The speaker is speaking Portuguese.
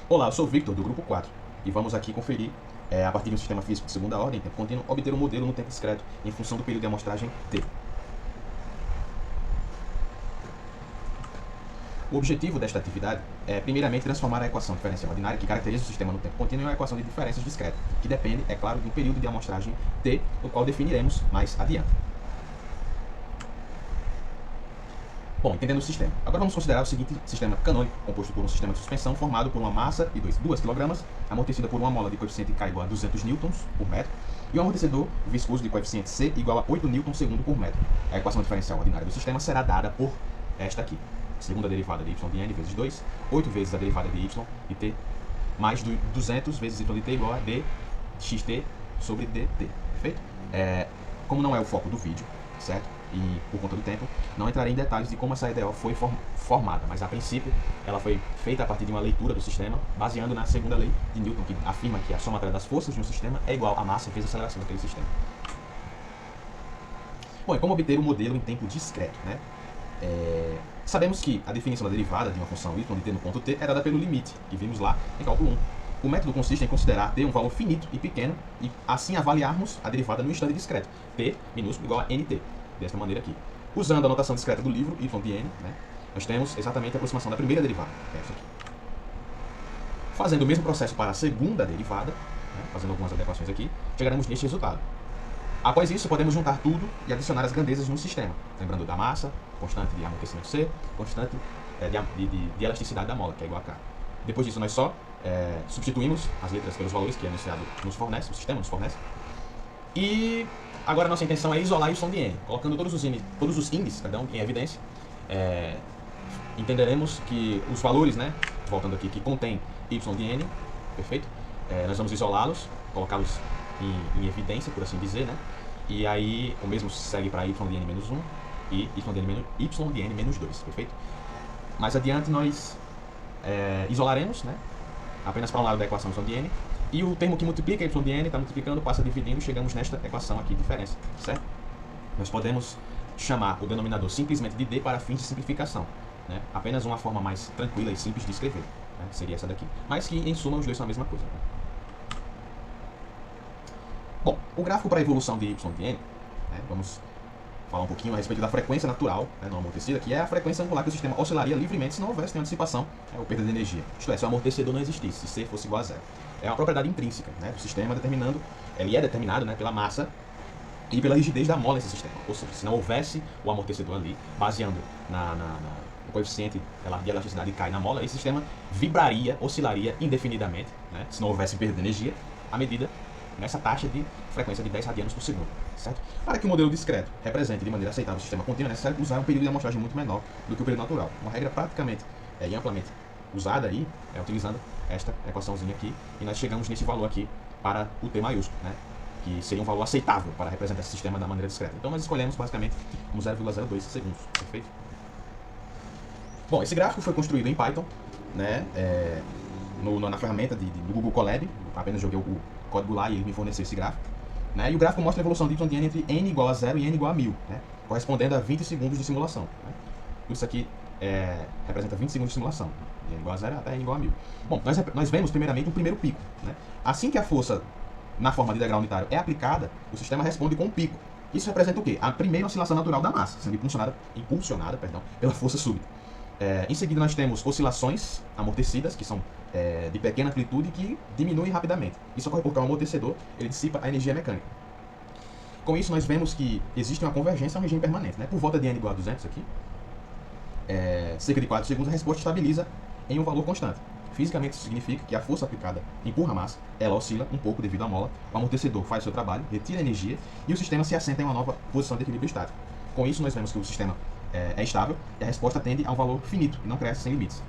Olá, eu sou o Victor, do grupo 4, e vamos aqui conferir, a partir de um sistema físico de segunda ordem, tempo contínuo, obter um modelo no tempo discreto em função do período de amostragem t. O objetivo desta atividade é, primeiramente, transformar a equação diferencial ordinária que caracteriza o sistema no tempo contínuo em uma equação de diferenças discreta, que depende, é claro, de um período de amostragem t, o qual definiremos mais adiante. Bom, entendendo o sistema. Agora vamos considerar o seguinte sistema canônico, composto por um sistema de suspensão formado por uma massa de 2 kg, amortecida por uma mola de coeficiente K igual a 200 newtons por metro, e um amortecedor viscoso de coeficiente C igual a 8 newtons segundo por metro. A equação diferencial ordinária do sistema será dada por esta aqui. Segunda derivada de y de n vezes 2, 8 vezes a derivada de y de t, mais 200 vezes y de t igual a d xt sobre dt. Perfeito? Como não é o foco do vídeo, certo? E por conta do tempo, não entrarei em detalhes de como essa EDO foi formada, mas a princípio ela foi feita a partir de uma leitura do sistema, baseando na segunda lei de Newton, que afirma que a somatória das forças de um sistema é igual à massa vezes a aceleração daquele sistema. Bom, e como obter o modelo em tempo discreto, né? Sabemos que a definição da derivada de uma função y de t no ponto t é dada pelo limite, que vimos lá em cálculo 1. O método consiste em considerar t um valor finito e pequeno e assim avaliarmos a derivada no instante discreto, t minúsculo igual a nt. Desta maneira aqui. Usando a notação discreta do livro, y de n, né, nós temos exatamente a aproximação da primeira derivada, que é essa aqui. Fazendo o mesmo processo para a segunda derivada, né, fazendo algumas adequações aqui, chegaremos neste resultado. Após isso, podemos juntar tudo e adicionar as grandezas no sistema, lembrando da massa, constante de amortecimento C, constante de elasticidade da mola, que é igual a K. Depois disso, nós só substituímos as letras pelos valores que o enunciado nos fornece, o sistema nos fornece. E agora nossa intenção é isolar y de n, colocando todos os índices em evidência. Entenderemos que os valores, né, voltando aqui, que contém y de n, perfeito? Nós vamos isolá-los, colocá-los em evidência, por assim dizer, né? E aí o mesmo segue para y de n menos 1 e y de n menos 2, perfeito? Mais adiante nós isolaremos, né, apenas para um lado da equação y de n, e o termo que multiplica y de n está multiplicando, passa dividindo, chegamos nesta equação aqui, diferença, certo? Nós podemos chamar o denominador simplesmente de d para fins de simplificação, né? Apenas uma forma mais tranquila e simples de escrever, né? Seria essa daqui. Mas que, em suma, os dois são a mesma coisa, né? Bom, o gráfico para a evolução de y de n, né? Vamos falar um pouquinho a respeito da frequência natural, né, não amortecida, que é a frequência angular que o sistema oscilaria livremente se não houvesse nenhuma dissipação ou perda de energia. Isto é, se o amortecedor não existisse, se C fosse igual a zero. É uma propriedade intrínseca, né, do sistema, ele é determinado, né, pela massa e pela rigidez da mola nesse sistema. Ou seja, se não houvesse o amortecedor ali, baseando no coeficiente de elasticidade K na mola, esse sistema vibraria, oscilaria indefinidamente, né, se não houvesse perda de energia, à medida nessa taxa de frequência de 10 radianos por segundo, certo? Para que o modelo discreto represente de maneira aceitável o sistema contínuo, é necessário usar um período de amostragem muito menor do que o período natural. Uma regra praticamente e amplamente usada aí é utilizando esta equaçãozinha aqui, e nós chegamos nesse valor aqui para o T maiúsculo, né, que seria um valor aceitável para representar esse sistema da maneira discreta. Então nós escolhemos basicamente como 0,02 segundos, perfeito? Bom, esse gráfico foi construído em Python, né, na ferramenta do Google Colab. Apenas joguei o código lá e ele me forneceu esse gráfico, né? E o gráfico mostra a evolução de y de n entre n igual a 0 e n igual a 1000, né? Correspondendo a 20 segundos de simulação, né? Isso aqui representa 20 segundos de simulação, n igual a 0 até n igual a 1000. Bom, nós vemos primeiramente um primeiro pico, né? Assim que a força na forma de degrau unitário é aplicada, o sistema responde com um pico. Isso representa o quê? A primeira oscilação natural da massa, sendo impulsionada pela força súbita. Em seguida nós temos oscilações amortecidas, que são de pequena amplitude, que diminuem rapidamente. Isso ocorre porque o amortecedor ele dissipa a energia mecânica. Com isso nós vemos que existe uma convergência a um regime permanente, né? Por volta de n igual a 200 aqui, cerca de 4 segundos, a resposta estabiliza em um valor constante. Fisicamente isso significa que a força aplicada empurra a massa, ela oscila um pouco devido à mola, o amortecedor faz o seu trabalho, retira a energia e o sistema se assenta em uma nova posição de equilíbrio estático. Com isso nós vemos que o sistema é estável e a resposta tende a um valor finito e não cresce sem limites.